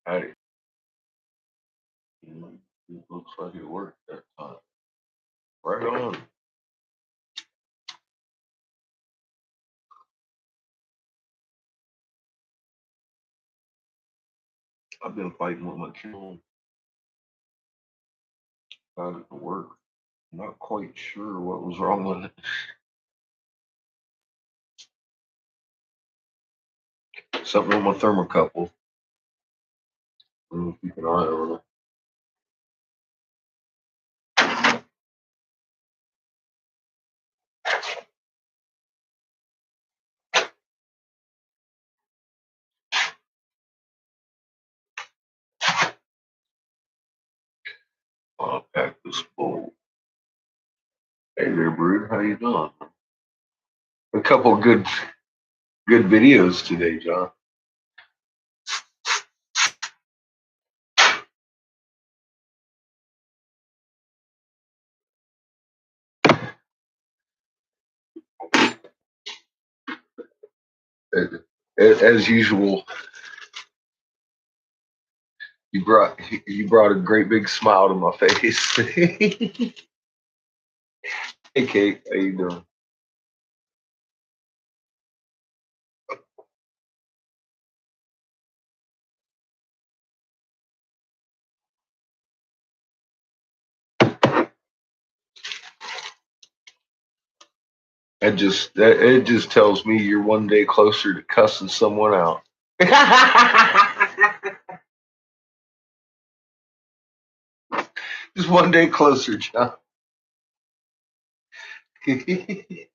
Hey, it looks like it worked that time. Right on. I've been fighting with my kiln. Got it to work. Not quite sure what was wrong with it. Something with my thermocouple. Keep an eye on it. I'll pack this bowl. Hey there, Brood. How you doing? A couple good videos today, John. As usual, you brought a great big smile to my face. Hey, Kate. How you doing? It just tells me you're one day closer to cussing someone out. Just one day closer, John. You be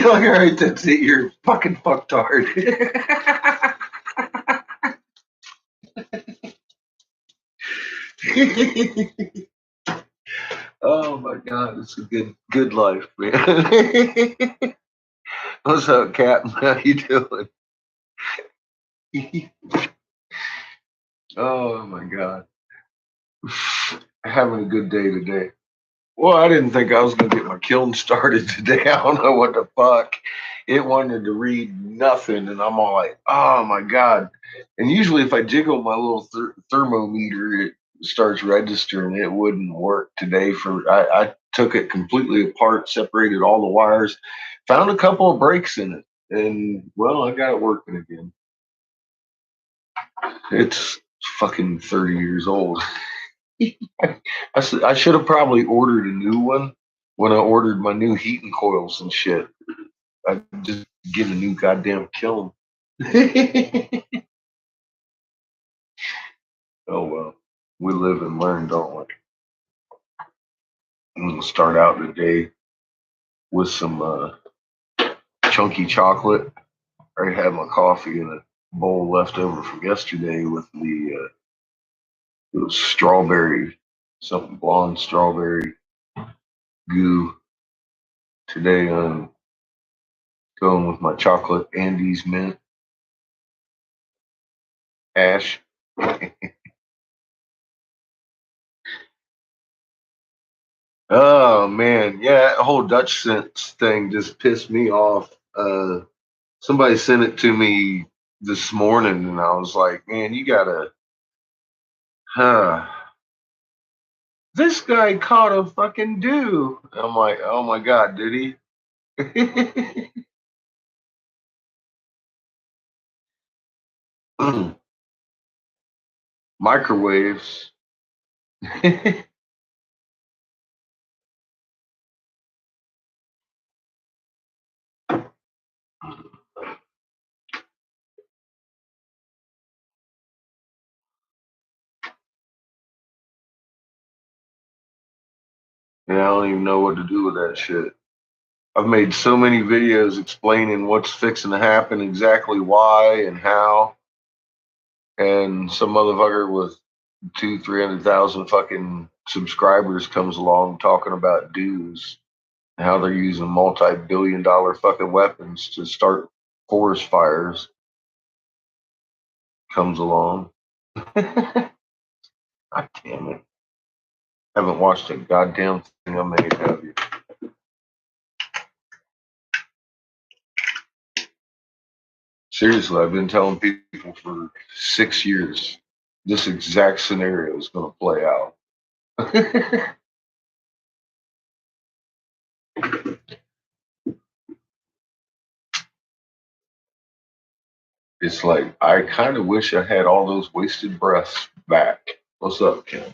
like, all right, that's it. You're fucking fucked hard. Oh my god, it's a good life, man. What's up, Captain? How you doing? Oh my god, having a good day today. Well, I didn't think I was gonna get my kiln started today. I don't know what the fuck. It wanted to read nothing, and I'm all like, oh my god. And usually, if I jiggle my little thermometer, it starts registering. It wouldn't work today. I took it completely apart, separated all the wires, found a couple of breaks in it, and well, I got it working again. It's fucking 30 years old. I should have probably ordered a new one when I ordered my new heating coils and shit. I just get a new goddamn kiln. Oh well, we live and learn, don't we? I'm gonna start out today with some chunky chocolate. I already had my coffee in a bowl left over from yesterday with it was strawberry, something blonde strawberry goo. Today I'm going with my chocolate Andes mint ash. Oh man, yeah, that whole Dutch sense thing just pissed me off. Somebody sent it to me this morning, and I was like, man, you gotta, huh? This guy caught a fucking do. I'm like, oh my god, did he? Microwaves. And I don't even know what to do with that shit. I've made so many videos explaining what's fixing to happen, exactly why and how, and some motherfucker with 300,000 fucking subscribers comes along talking about dudes, how they're using multi-billion-dollar fucking weapons to start forest fires. Comes along. God damn it! Haven't watched a goddamn thing I made, have you? Seriously, I've been telling people for 6 years this exact scenario is going to play out. It's like I kind of wish I had all those wasted breaths back. What's up, Kim?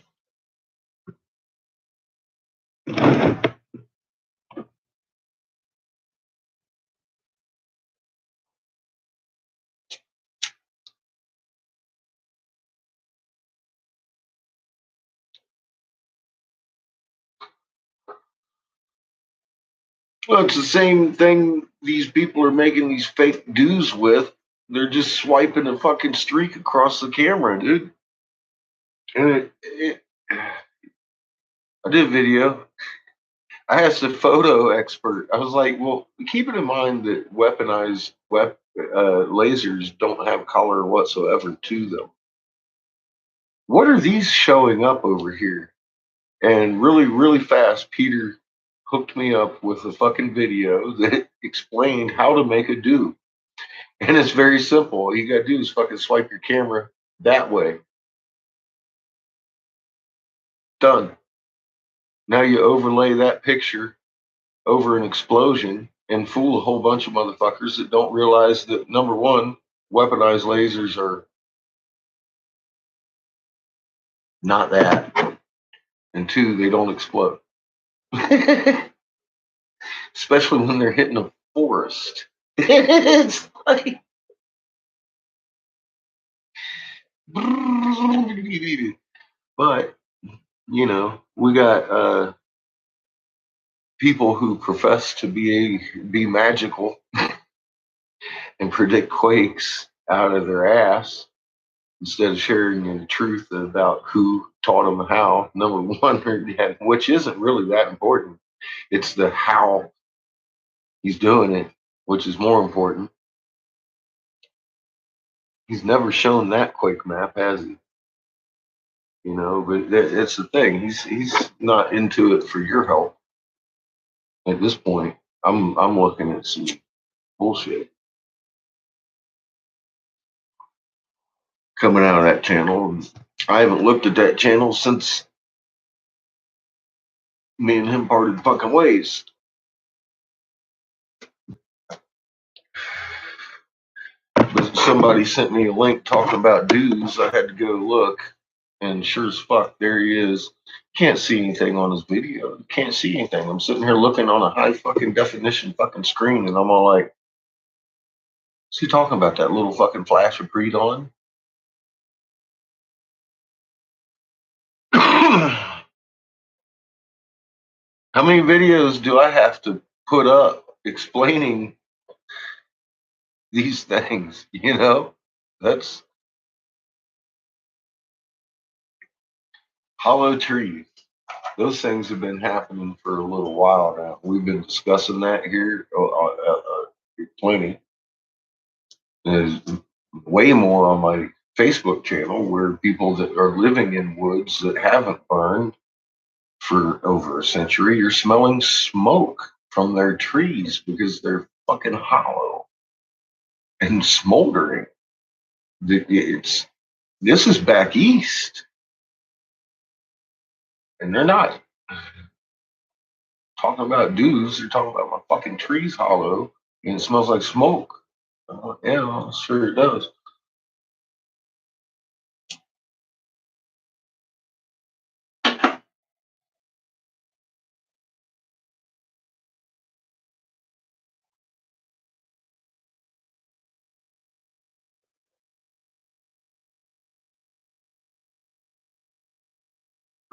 Well, it's the same thing these people are making these fake dues with. They're just swiping a fucking streak across the camera, dude. And I did a video. I asked a photo expert. I was like, "Well, keep it in mind that weaponized lasers don't have color whatsoever to them. What are these showing up over here?" And really, really fast, Peter hooked me up with a fucking video that explained how to make a do. And it's very simple. All you gotta do is fucking swipe your camera that way. Done. Now you overlay that picture over an explosion and fool a whole bunch of motherfuckers that don't realize that number one, weaponized lasers are not that. And two, they don't explode. Especially when they're hitting a forest. It's like but we got people who profess to be magical and predict quakes out of their ass instead of sharing the truth about who taught them how. Number one, which isn't really that important. It's the how he's doing it, which is more important. He's never shown that quake map, has he? But it's the thing. He's not into it for your help at this point. I'm looking at some bullshit coming out of that channel. And I haven't looked at that channel since me and him parted fucking ways. But somebody sent me a link talking about dudes. I had to go look, and sure as fuck, there he is. Can't see anything on his video. Can't see anything. I'm sitting here looking on a high fucking definition fucking screen, and I'm all like, "Is he talking about that little fucking flash of Creed on?" How many videos do I have to put up explaining these things? That's hollow trees. Those things have been happening for a little while now. We've been discussing that here plenty. There's way more on my Facebook channel where people that are living in woods that haven't burned for over a century are smelling smoke from their trees because they're fucking hollow and smoldering. This is back east, and they're not talking about dudes. They're talking about my fucking trees hollow, and it smells like smoke. Yeah, well, sure it does.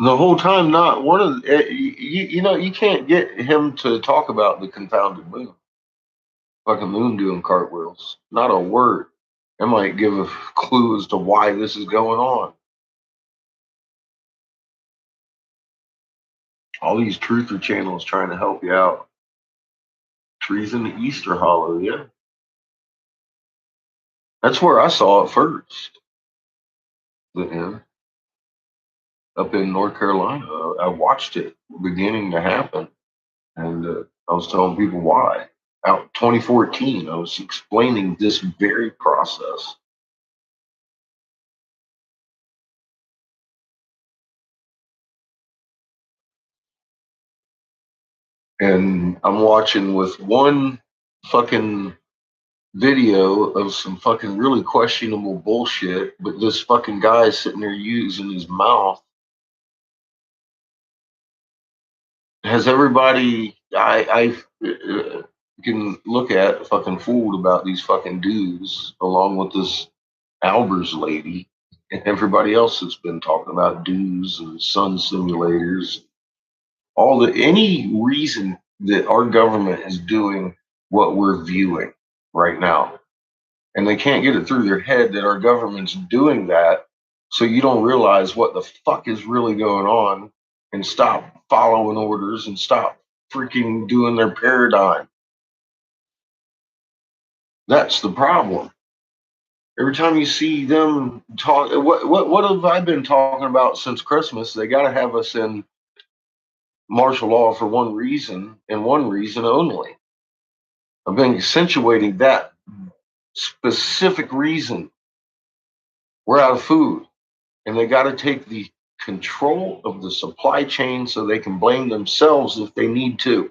The whole time, not one of you can't get him to talk about the confounded moon. Fucking moon doing cartwheels. Not a word. That might give a clue as to why this is going on. All these truther channels trying to help you out. Trees in the Easter Hollow, yeah. That's where I saw it first. Yeah, up in North Carolina. I watched it beginning to happen, and I was telling people why. out 2014. I was explaining this very process. And I'm watching with one fucking video of some fucking really questionable bullshit, but this fucking guy is sitting there using his mouth. Has everybody I can look at fucking fooled about these fucking dudes along with this Albers lady and everybody else that's been talking about dues and sun simulators, all the any reason that our government is doing what we're viewing right now. And they can't get it through their head that our government's doing that, so you don't realize what the fuck is really going on and stop following orders and stop freaking doing their paradigm. That's the problem. Every time you see them talk, what have I been talking about since Christmas? They got to have us in martial law for one reason and one reason only. I've been accentuating that specific reason. We're out of food, and they got to take the control of the supply chain so they can blame themselves if they need to,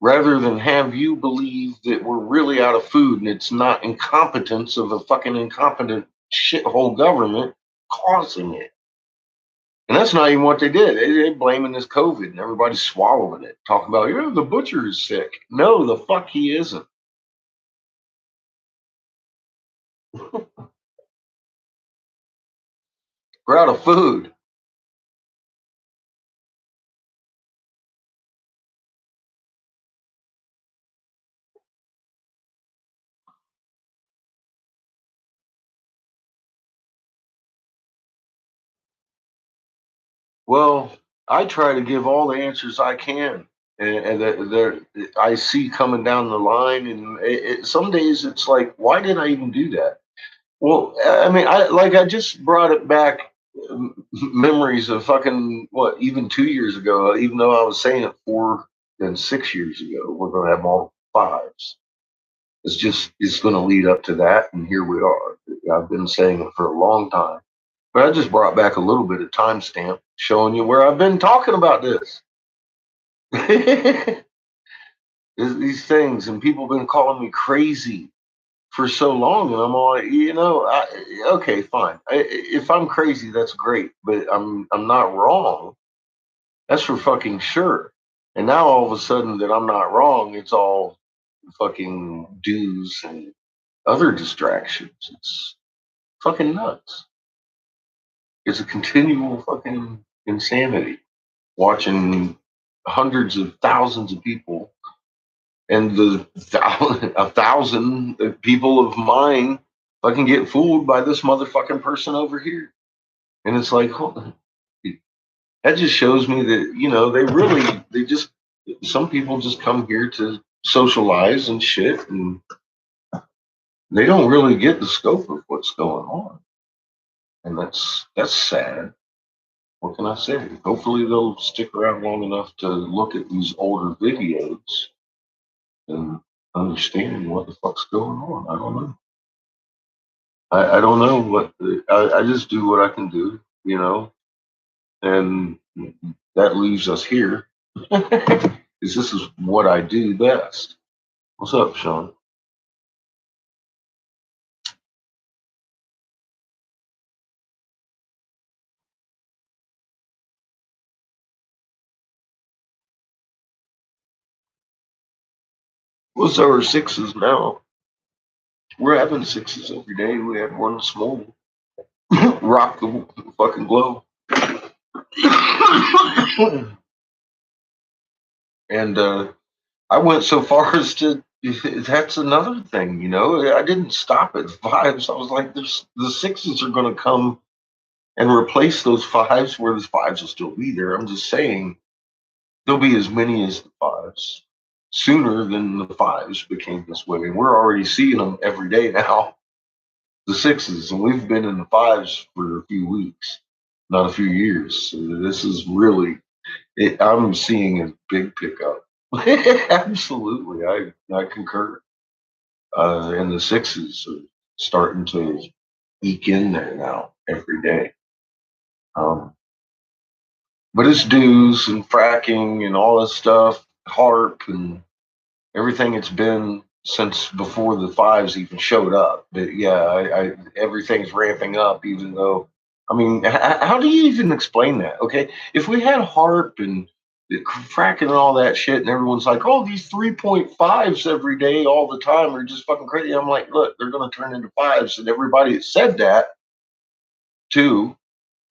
rather than have you believe that we're really out of food and it's not incompetence of a fucking incompetent shithole government causing it. And that's not even what they did. They're blaming this COVID and everybody's swallowing it, talking about, yeah, the butcher is sick. No, the fuck he isn't. We're out of food. Well, I try to give all the answers I can, and that I see coming down the line. And some days it's like, why did I even do that? Well, I mean, I just brought it back, memories of fucking what, even 2 years ago. Even though I was saying it 4 and 6 years ago, we're gonna have all fives. It's going to lead up to that, and here we are. I've been saying it for a long time. But I just brought back a little bit of timestamp showing you where I've been talking about this. These things, and people have been calling me crazy for so long, and I'm all like, okay, fine. If I'm crazy, that's great, but I'm not wrong. That's for fucking sure. And now all of a sudden that I'm not wrong, it's all fucking dues and other distractions. It's fucking nuts. It's a continual fucking insanity watching hundreds of thousands of people and a thousand people of mine fucking get fooled by this motherfucking person over here. And it's like, hold on. That just shows me that, they just, some people just come here to socialize and shit, and they don't really get the scope of what's going on. And that's sad. What can I say? Hopefully they'll stick around long enough to look at these older videos and understand what the fuck's going on. I don't know. I don't know I just do what I can do, and that leaves us here. Is this is what I do best. What's up, Sean? What's our sixes now? We're having sixes every day. We had one this morning. Rock the fucking globe. And I went so far as to. That's another thing, I didn't stop at fives. I was like, the sixes are going to come and replace those fives, where the fives will still be there. I'm just saying there'll be as many as the fives sooner than the fives became this way. And we're already seeing them every day now, the sixes, and we've been in the fives for a few weeks, not a few years. So this is really, I'm seeing a big pickup. Absolutely, I concur. And the sixes are starting to eke in there now every day. Um, but it's dues and fracking and all this stuff, harp and everything it's been since before the fives even showed up. But yeah, everything's ramping up, even though, I mean, how do you even explain that? Okay, if we had harp and fracking and all that shit, and everyone's like, "Oh, these 3.5s every day, all the time, are just fucking crazy." I'm like, look, they're going to turn into fives, and everybody that said that too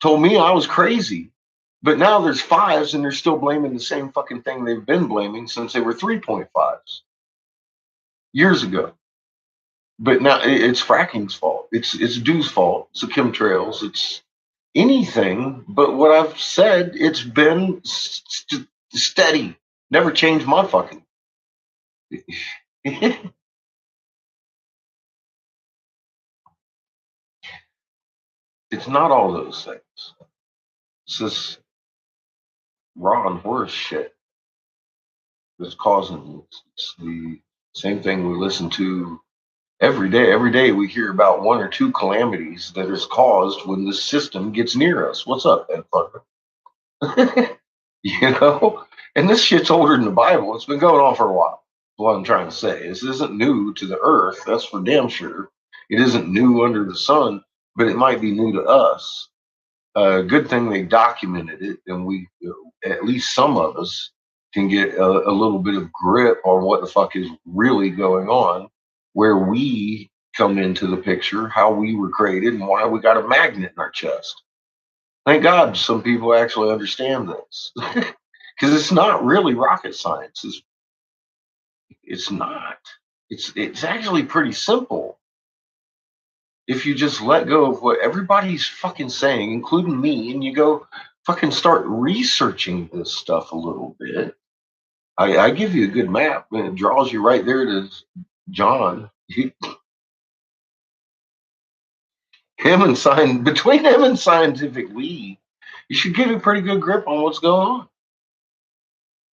told me I was crazy. But now there's fives, and they're still blaming the same fucking thing they've been blaming since they were 3.5s years ago. But now it's fracking's fault. It's Dew's fault. It's the chemtrails. It's anything but what I've said. It's been steady. Never changed my fucking. It's not all those things. It's this raw and horse shit that's causing this. It's the same thing we listen to every day. Every day we hear about one or two calamities that is caused when the system gets near us. What's up, Ed Fucker? You know, and this shit's older than the Bible. It's been going on for a while. What I'm trying to say, this isn't new to the earth. That's for damn sure. It isn't new under the sun, but it might be new to us. Good thing they documented it, and we, at least some of us, can get a little bit of grip on what the fuck is really going on, where we come into the picture, how we were created, and why we got a magnet in our chest. Thank God some people actually understand this. Because it's not really rocket science. It's not. It's actually pretty simple if you just let go of what everybody's fucking saying, including me, and you go fucking start researching this stuff a little bit. I give you a good map, and it draws you right there to John. Him and between him and scientific lead, you should get a pretty good grip on what's going on.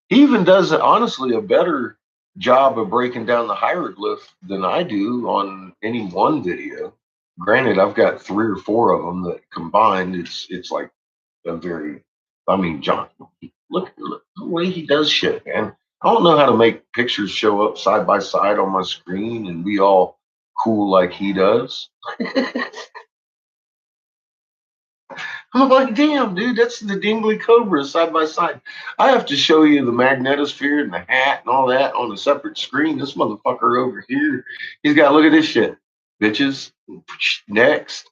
He even does honestly a better job of breaking down the hieroglyph than I do on any one video. Granted, I've got three or four of them that combined, it's like a very, I mean, John, look the way he does shit, man. I don't know how to make pictures show up side by side on my screen and be all cool like he does. I'm like, damn, dude, that's the Dingley Cobra side by side. I have to show you the magnetosphere and the hat and all that on a separate screen. This motherfucker over here, he's got, look at this shit, bitches. Next.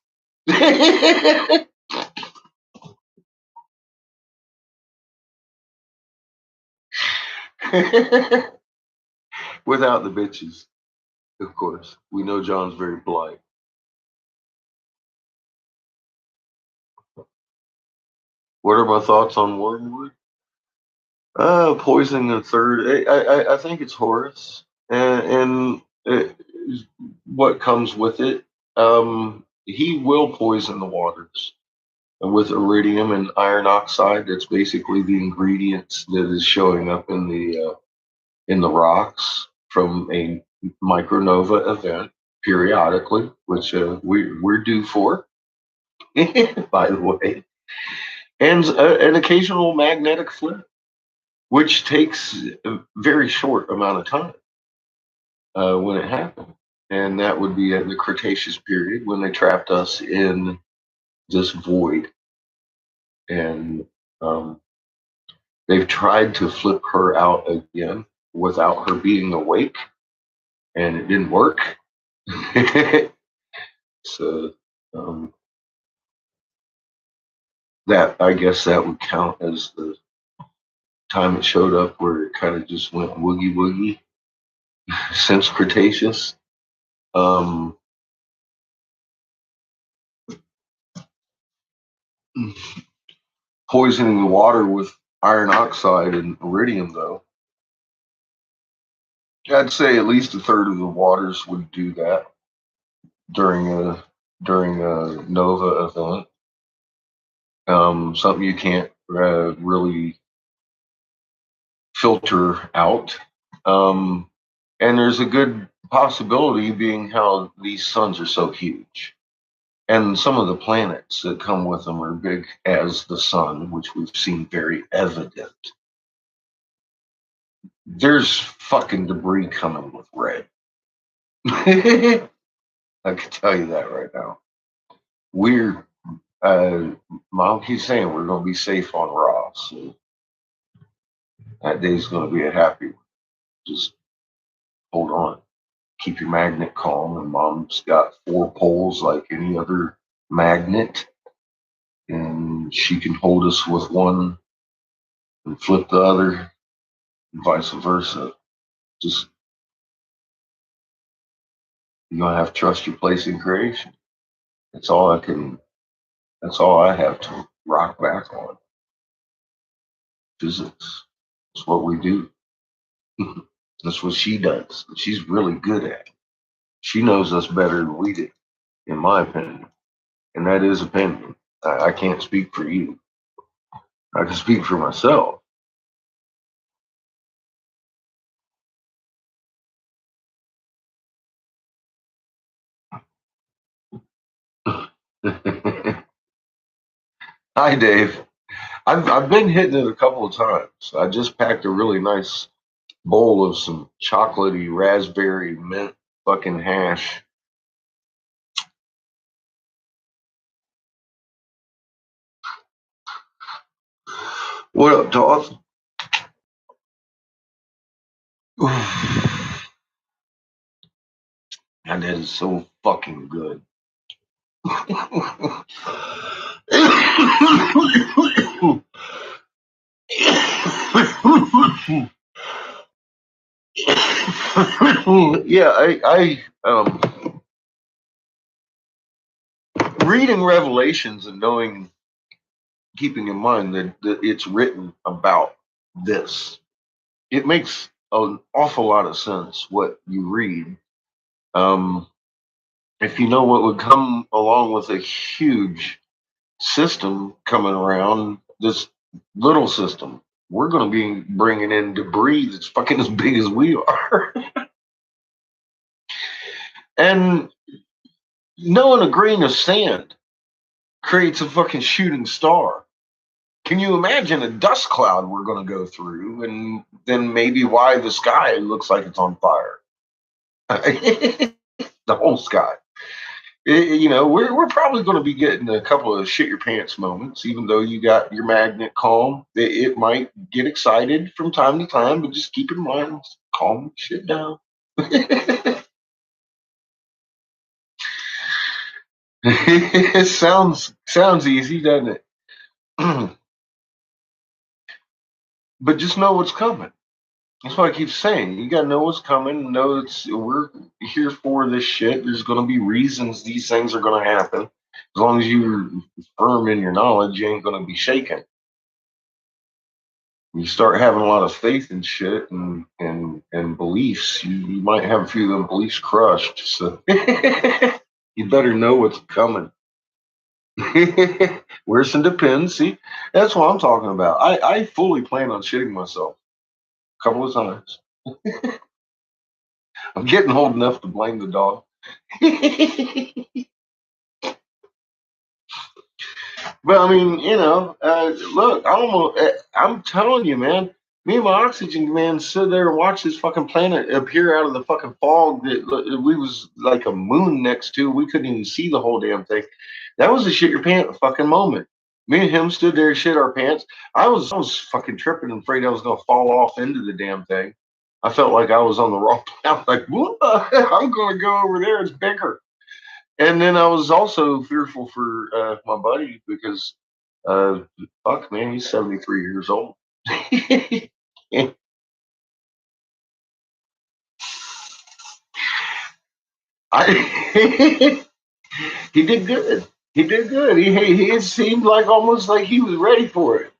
Without the bitches, of course. We know John's very polite. What are my thoughts on Wormwood? Poisoning the third. I think it's Horus, and what comes with it. He will poison the waters with iridium and iron oxide. That's basically the ingredients that is showing up in the rocks from a micronova event periodically, which we're due for, by the way, and an occasional magnetic flip, which takes a very short amount of time when it happened. And that would be at the Cretaceous period when they trapped us in this void. And um, they've tried to flip her out again without her being awake, and it didn't work. So um, that, I guess, that would count as the time it showed up where it kind of just went woogie woogie since Cretaceous. Um, Poisoning the water with iron oxide and iridium, though, I'd say at least a third of the waters would do that during a nova event. Something you can't really filter out. And there's a good possibility being how these suns are so huge. And some of the planets that come with them are big as the sun, which we've seen very evident. There's fucking debris coming with red. I can tell you that right now. We're, Mom keeps saying we're going to be safe on Ross. So that day's going to be a happy one. Just hold on. Keep your magnet calm. And Mom's got 4 poles like any other magnet. And she can hold us with one and flip the other, and vice versa. Just, you're going to have to trust your place in creation. That's all that's all I have to rock back on. Physics. That's what we do. That's what she does. She's really good at it. She knows us better than we do, in my opinion. And that is opinion. I can't speak for you. I can speak for myself. Hi, Dave. I've been hitting it a couple of times. I just packed a really nice bowl of some chocolatey raspberry mint fucking hash. What up, Toth? And that is so fucking good. Yeah, reading Revelations and knowing, keeping in mind that it's written about this, it makes an awful lot of sense what you read. Um, if you know what would come along with a huge system coming around, this little system, we're going to be bringing in debris that's fucking as big as we are. And knowing a grain of sand creates a fucking shooting star. Can you imagine a dust cloud we're going to go through, and then maybe why the sky looks like it's on fire? The whole sky. We're probably going to be getting a couple of shit your pants moments, even though you got your magnet calm. It might get excited from time to time, but just keep in mind, calm shit down. It sounds easy, doesn't it? But just know what's coming. That's what I keep saying. You gotta know what's coming. Know we're here for this shit. There's gonna be reasons these things are gonna happen. As long as you're firm in your knowledge, you ain't gonna be shaken. You start having a lot of faith in shit and beliefs, you might have a few of them beliefs crushed. So you better know what's coming. Wear some Depends. See, that's what I'm talking about. I fully plan on shitting myself a couple of times. I'm getting old enough to blame the dog. But I mean, look, I'm telling you, man. Me and my oxygen man sit there and watch this fucking planet appear out of the fucking fog that we was like a moon next to. We couldn't even see the whole damn thing. That was a shit your pants fucking moment. Me and him stood there and shit our pants. I was fucking tripping and afraid I was gonna fall off into the damn thing. I felt like I was on the wrong planet. Like, what? I'm gonna go over there. It's bigger. And then I was also fearful for my buddy because, uh, fuck, man, he's 73 years old. I, he did good. He did good. He seemed like almost like he was ready for it.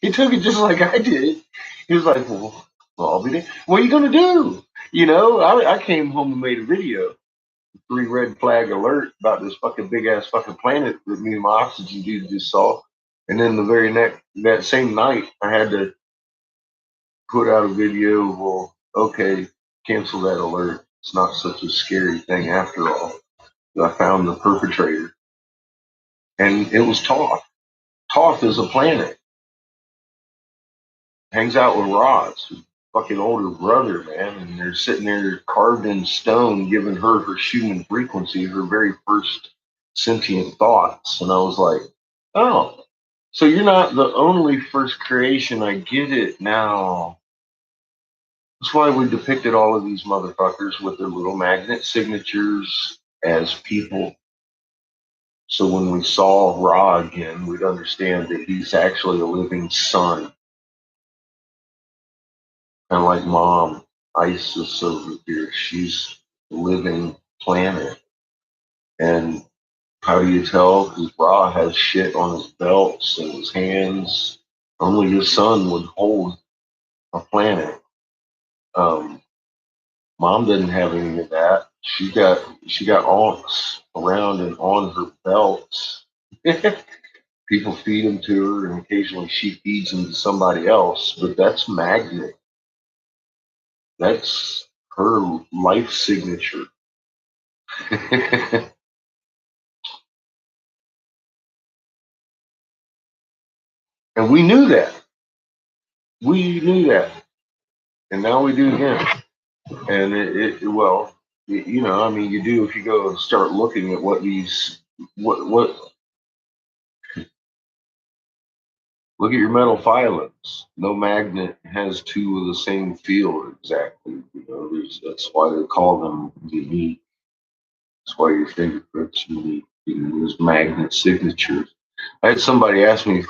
He took it just like I did. He was like, well, I'll be there. What are you going to do? I came home and made a video. 3 red flag alert about this fucking big ass fucking planet that me and my oxygen dude just saw. And then the very next, that same night, I had to put out a video. Well, okay, cancel that alert. It's not such a scary thing after all. I found the perpetrator, and it was Toth. Toth is a planet. Hangs out with Roz, his fucking older brother, man, and they're sitting there carved in stone, giving her her human frequency, her very first sentient thoughts. And I was like, oh, so you're not the only first creation. I get it now. That's why we depicted all of these motherfuckers with their little magnet signatures as people. So when we saw Ra again, we'd understand that he's actually a living son. And like Mom, Isis over here, she's a living planet. And how do you tell? Because Ra has shit on his belts and his hands. Only his son would hold a planet. Um, Mom didn't have any of that. She got onks around and on her belts. People feed them to her, and occasionally she feeds them to somebody else. But that's magnet. That's her life signature. And we knew that. We knew that. And now we do again. And well, I mean, you do if you go and start looking at what, look at your metal filings. No magnet has two of the same field exactly. That's why they call them unique. That's why your fingerprints unique. There's magnet signatures. I had somebody ask me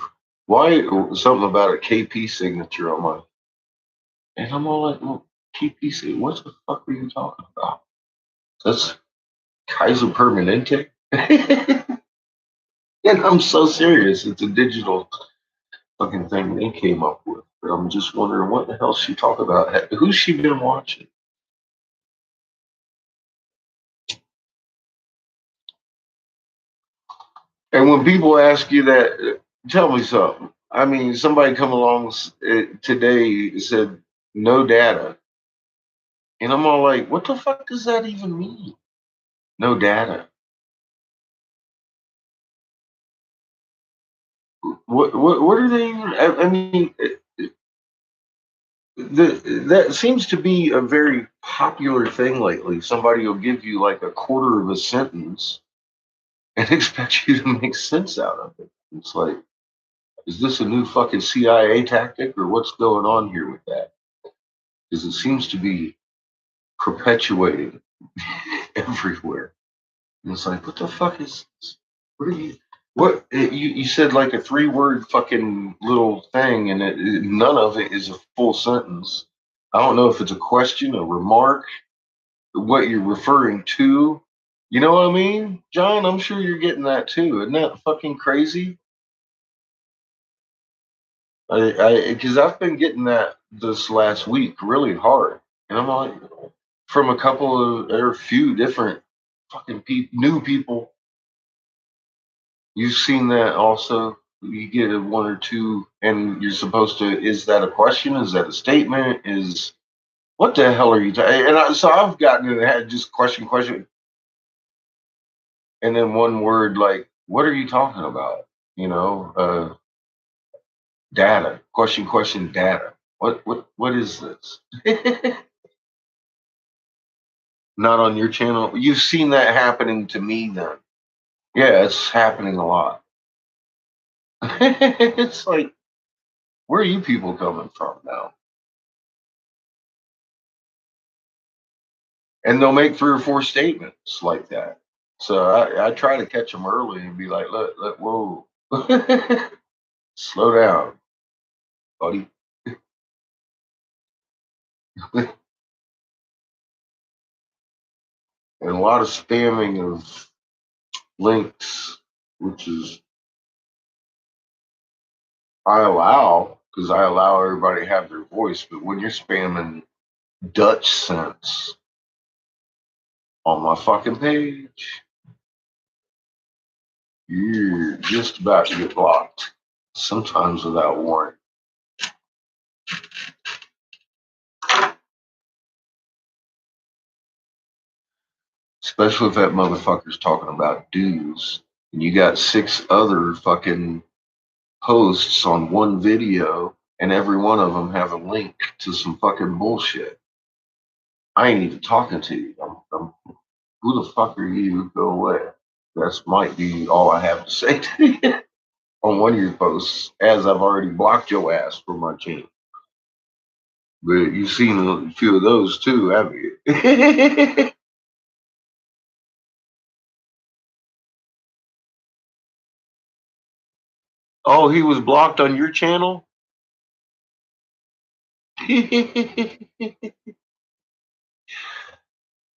why something about a KP signature on my, and I'm all like, well, KP signature. What the fuck are you talking about? That's Kaiser Permanente. And I'm so serious. It's a digital fucking thing they came up with. But I'm just wondering what the hell she talking about. Who's she been watching? And when people ask you that, tell me something. I mean, somebody come along today said no data, and I'm all like, what the fuck does that even mean? No data. What are they even? I mean, that seems to be a very popular thing lately. Somebody will give you like a quarter of a sentence and expect you to make sense out of it. It's like, is this a new fucking CIA tactic or what's going on here with that? Because it seems to be perpetuating everywhere. And it's like, what the fuck is this? What are you? What you said like a 3-word fucking little thing, and none of it is a full sentence. I don't know if it's a question, a remark, what you're referring to. You know what I mean, John? I'm sure you're getting that too. Isn't that fucking crazy? Because I've been getting that this last week really hard, and I'm like, from a couple of or a few different fucking new people. You've seen that also. You get a one or two, and you're supposed to. Is that a question? Is that a statement? Is what the hell are you? So I've gotten in had just question, and then one word like, what are you talking about? Data. Question, data. What is this? Not on your channel. You've seen that happening to me then. Yeah, it's happening a lot. It's like, where are you people coming from now? And they'll make 3 or 4 statements like that. So I try to catch them early and be like, look, whoa, slow down, buddy. And a lot of spamming of links, which is I allow because I allow everybody to have their voice. But when you're spamming Dutch sense on my fucking page, you're just about to get blocked. sometimes without warning. Especially if that motherfucker's talking about dudes and you got 6 other fucking posts on one video and every one of them have a link to some fucking bullshit. I ain't even talking to you. Who the fuck are you? Go away. That's might be all I have to say to you on one of your posts, as I've already blocked your ass from my channel. But you've seen a few of those too, haven't you? Oh, he was blocked on your channel?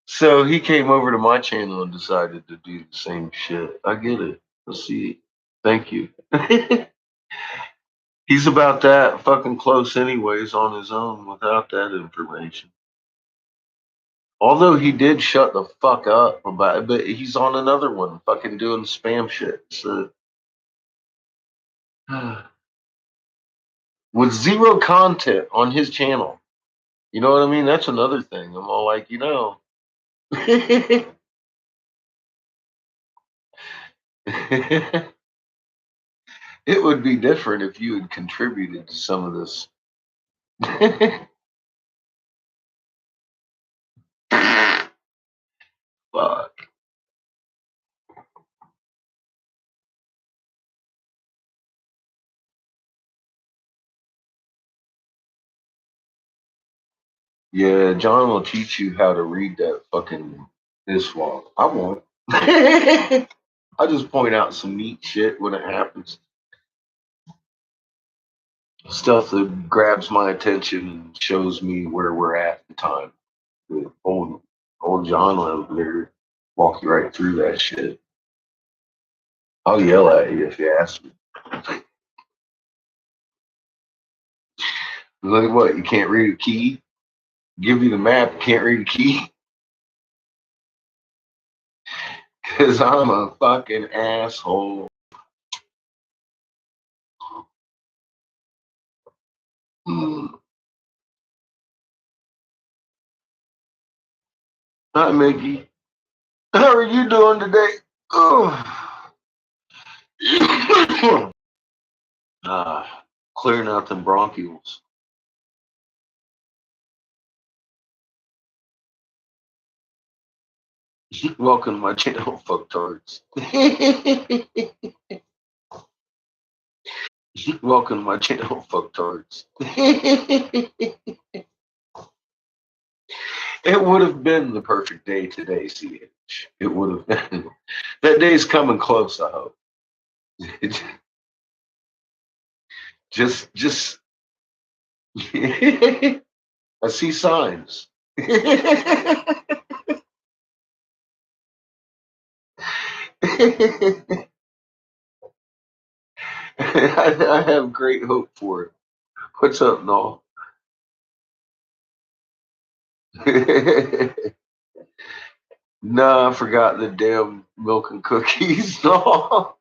So he came over to my channel and decided to do the same shit. I get it. I see it. Thank you. He's about that fucking close anyways on his own without that information. Although he did shut the fuck up about it, but he's on another one fucking doing spam shit. So with zero content on his channel. You know what I mean? That's another thing. I'm all like, it would be different if you had contributed to some of this. Fuck. Yeah, John will teach you how to read that fucking this wall. I won't. I just point out some neat shit when it happens. Stuff that grabs my attention and shows me where we're at the time. With old John over there, walk you right through that shit. I'll yell at you if you ask me. Like what? You can't read a key? Give you the map, can't read a key? Because I'm a fucking asshole. Hi, Mickey. How are you doing today? Oh. Clearing out them bronchioles. Welcome to my channel, fucktards. Welcome to my channel, fucktards. It would have been the perfect day today, CH. It would have been. That day's coming close, I hope. just I see signs. I have great hope for it. What's up, Noel? Nah, I forgot the damn milk and cookies. No.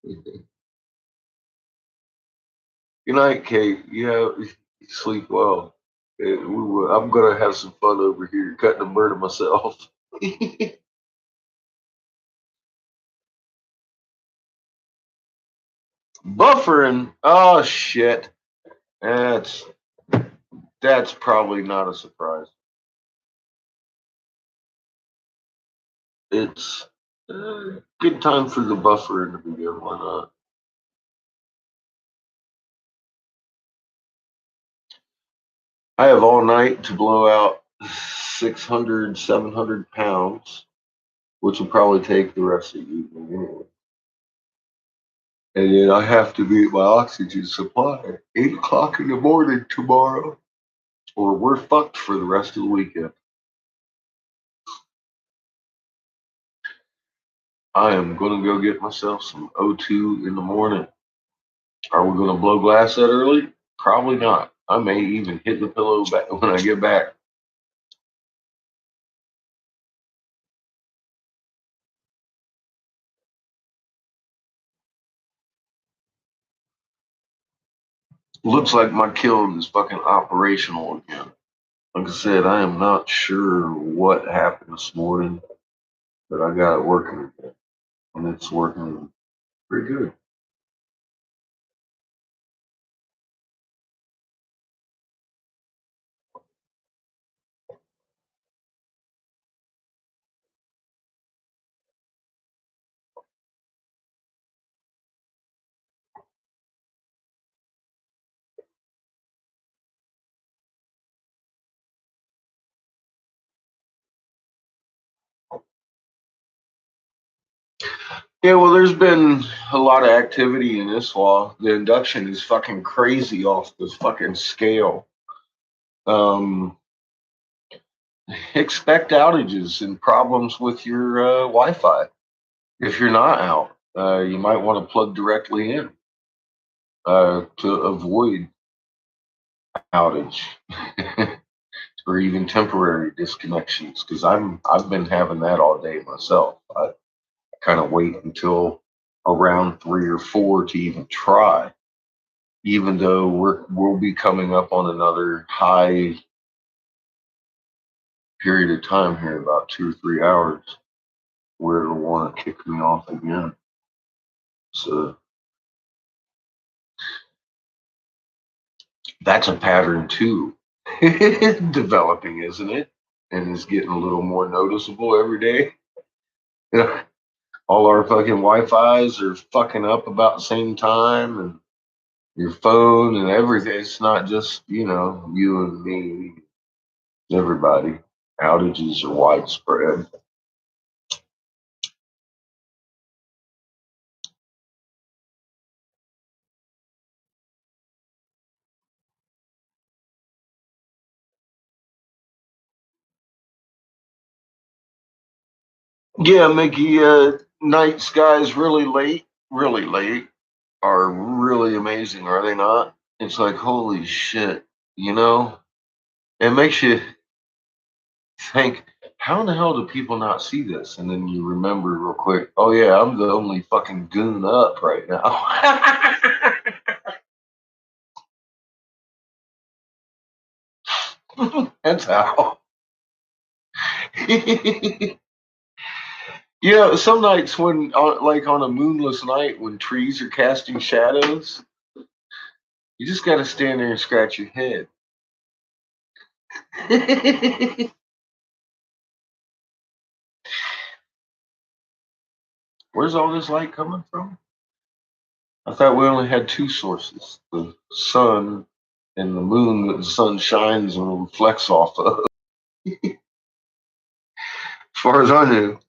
Good night, Kate. Yeah, you sleep well. I'm gonna have some fun over here cutting a bird of myself. Buffering. Oh shit. That's that's probably not a surprise. It's a good time for the buffering to begin. Why not? I have all night to blow out 600, 700 pounds, which will probably take the rest of the evening anyway. And then I have to meet my oxygen supply at 8 o'clock in the morning tomorrow, or we're fucked for the rest of the weekend. I am going to go get myself some O2 in the morning. Are we going to blow glass that early? Probably not. I may even hit the pillow back when I get back. Looks like my kiln is fucking operational again. Like I said, I am not sure what happened this morning, but I got it working again, and it's working pretty good. Yeah, well, there's been a lot of activity in this law. The induction is fucking crazy off the fucking scale. Um, expect outages and problems with your Wi-Fi. If you're not out, you might want to plug directly in to avoid outage or even temporary disconnections. Because I've been having that all day myself. I kind of wait until around 3 or 4 to even try, even though we'll be coming up on another high period of time here, about 2 or 3 hours, where it'll want to kick me off again. So that's a pattern too, developing, isn't it? And it's getting a little more noticeable every day. All our fucking Wi-Fi's are fucking up about the same time, and your phone and everything. It's not just, you and me, everybody. Outages are widespread. Yeah, Mickey, night skies really late, are really amazing, are they not? It's like, holy shit, you know? It makes you think, how in the hell do people not see this? And then you remember real quick, oh yeah, I'm the only fucking goon up right now. That's how. Some nights when, like on a moonless night, when trees are casting shadows, you just got to stand there and scratch your head. Where's all this light coming from? I thought we only had two sources: the sun and the moon that the sun shines and reflects off of. As far as I knew.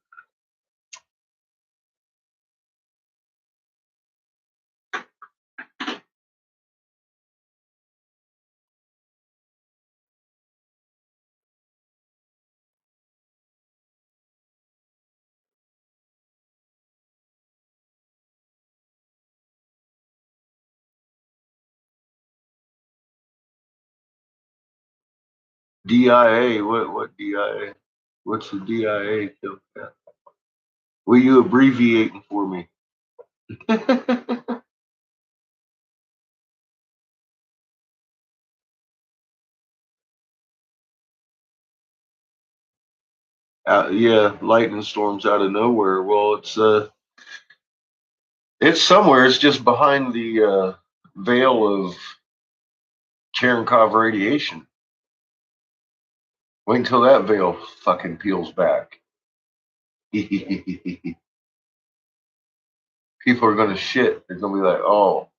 DIA, what DIA? What's the DIA? Will you abbreviating for me? Yeah, lightning storms out of nowhere. Well, it's somewhere. It's just behind the veil of Cherenkov radiation. Wait until that veil fucking peels back. People are gonna shit. They're gonna be like, "Oh,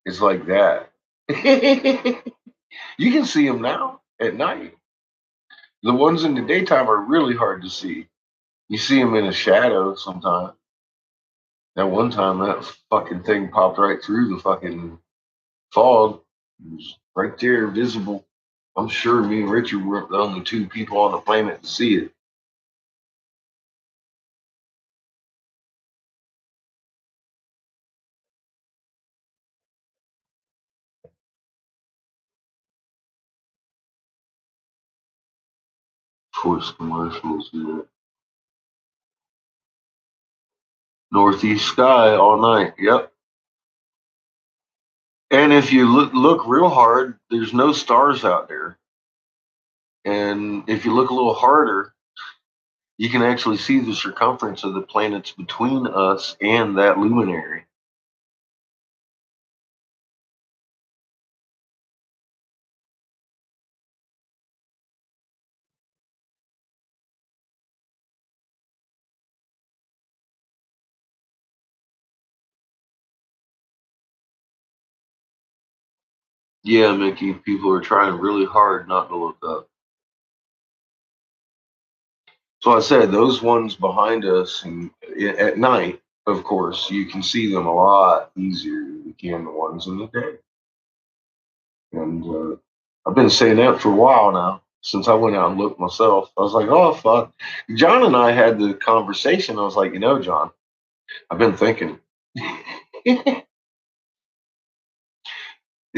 it's like that." You can see them now at night. The ones in the daytime are really hard to see. You see them in a shadow sometimes. That one time, that fucking thing popped right through the fucking fog. It was right there, visible. I'm sure me and Richard were the only two people on the planet to see it. Choice commercials, yeah. Northeast sky all night. Yep. And if you look real hard, there's no stars out there. And if you look a little harder, you can actually see the circumference of the planets between us and that luminary. Yeah, Mickey, people are trying really hard not to look up. So I said those ones behind us, and at night, of course, you can see them a lot easier than you can the ones in the day. And I've been saying that for a while now, since I went out and looked myself. I was like, oh, fuck. John and I had the conversation. I was like, John, I've been thinking.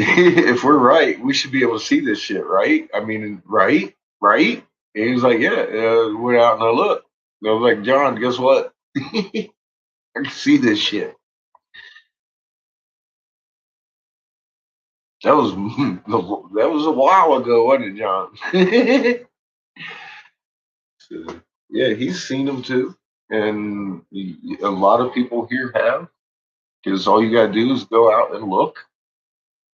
If we're right, we should be able to see this shit, right? I mean, right? Right? And he was like, yeah, went out and I looked. And I was like, John, guess what? I can see this shit. That was that was a while ago, wasn't it, John? So, yeah, he's seen them too, and a lot of people here have. Because all you gotta do is go out and look.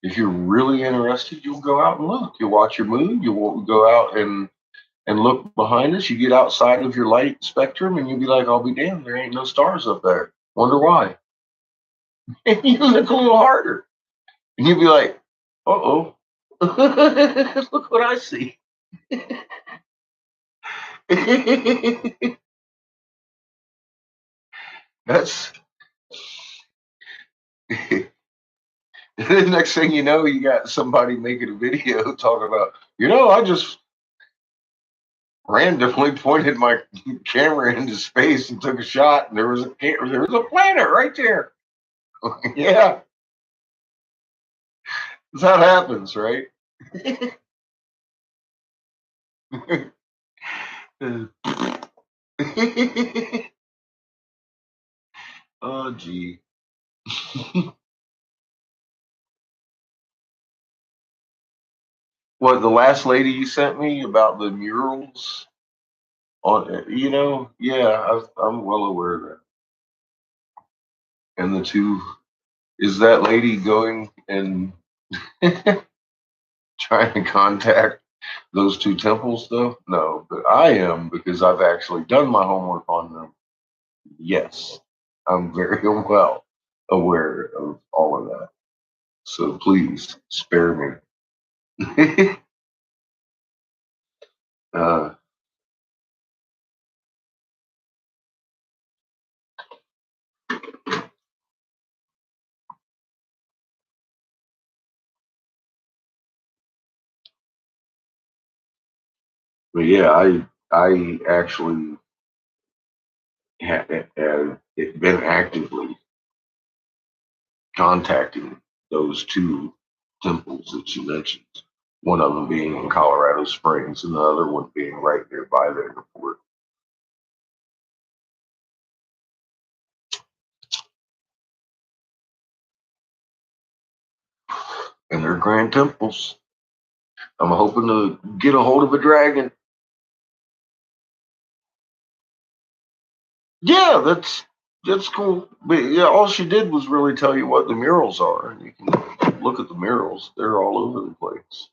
If you're really interested, you'll go out and look. You'll watch your moon. You'll go out and look behind us. You get outside of your light spectrum, and you'll be like, "I'll be damned, there ain't no stars up there. Wonder why?" And you look a little harder, and you'll be like, "Uh oh, look what I see." That's the next thing you know, you got somebody making a video talking about, I just randomly pointed my camera into space and took a shot, and there was a planet right there. Yeah, that's how it happens, right? Oh, gee. What, the last lady you sent me about the murals? On, yeah, I'm well aware of that. And the two, is that lady going and trying to contact those two temples, though? No, but I am because I've actually done my homework on them. Yes, I'm very well aware of all of that. So please spare me. uh, but yeah, I actually have been actively contacting those two temples that you mentioned. One of them being in Colorado Springs, and the other one being right nearby the airport. And they're grand temples. I'm hoping to get a hold of a dragon. Yeah, that's cool. But yeah, all she did was really tell you what the murals are, and you can look at the murals. They're all over the place.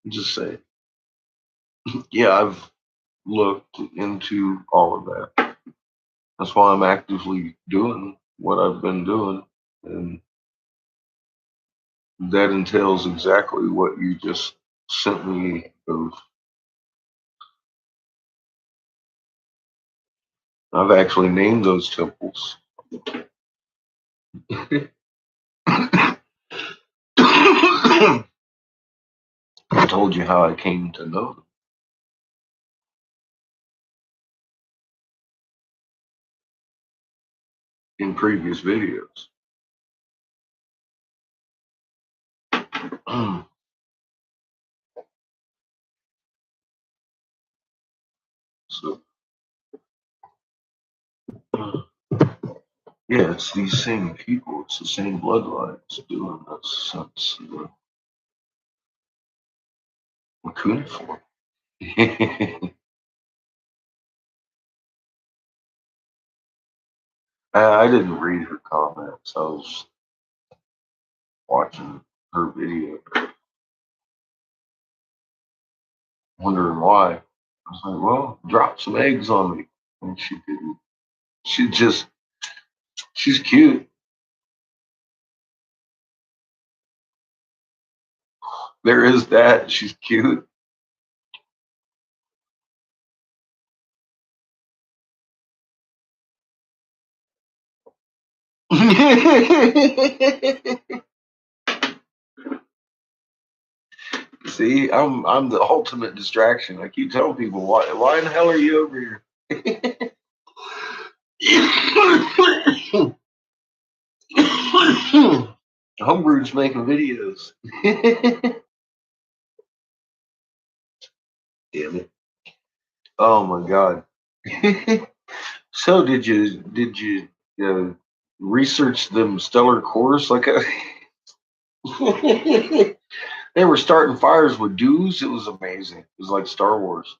Just say, yeah, I've looked into all of that. That's why I'm actively doing what I've been doing, and that entails exactly what you just sent me. I've actually named those temples. I told you how I came to know them in previous videos. So Yeah, it's these same people. It's the same bloodlines doing this since cuneiform. I didn't read her comments. I was watching her video, wondering why. I was like, well, drop some eggs on me. And she didn't. She just, she's cute. There is that. She's cute. See, I'm the ultimate distraction. I keep telling people, why in the hell are you over here? Homebrew's making videos. Damn it. Oh my god. So did you uh, research them stellar cores like they were starting fires with dews? It was amazing. It was like Star Wars.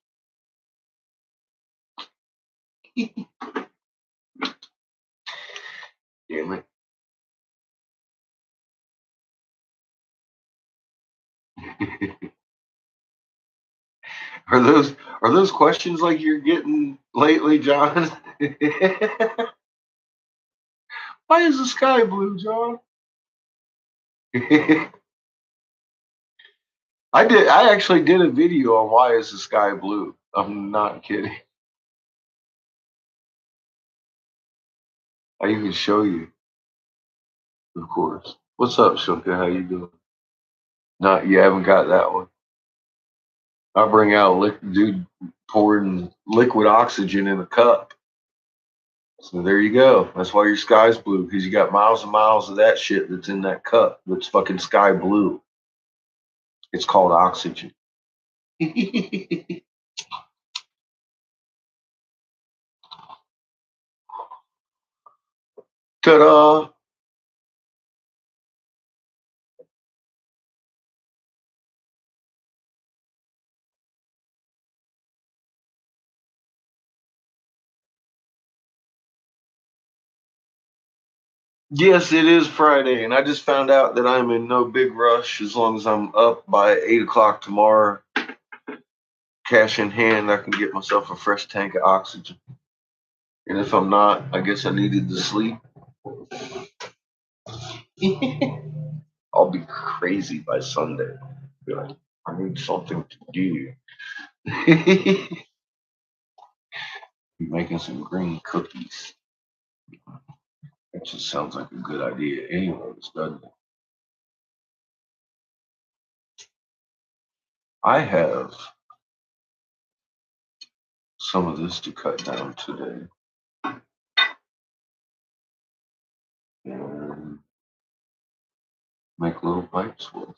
Damn it. Are those questions like you're getting lately, John? Why is the sky blue, John? I actually did a video on why is the sky blue. I'm not kidding. I even show you, of course. What's up, Shunka? How you doing? Not you haven't got that one. I bring out dude pouring liquid oxygen in a cup. So there you go. That's why your sky's blue, because you got miles and miles of that shit that's in that cup that's fucking sky blue. It's called oxygen. Ta-da! Yes, it is Friday, and I just found out that I'm in no big rush as long as I'm up by 8 o'clock tomorrow. Cash in hand, I can get myself a fresh tank of oxygen. And if I'm not, I guess I needed to sleep. I'll be crazy by Sunday. Be like, I need something to do. Be making some green cookies. That just sounds like a good idea. Anyways, doesn't it? I have some of this to cut down today. And make little pipes with.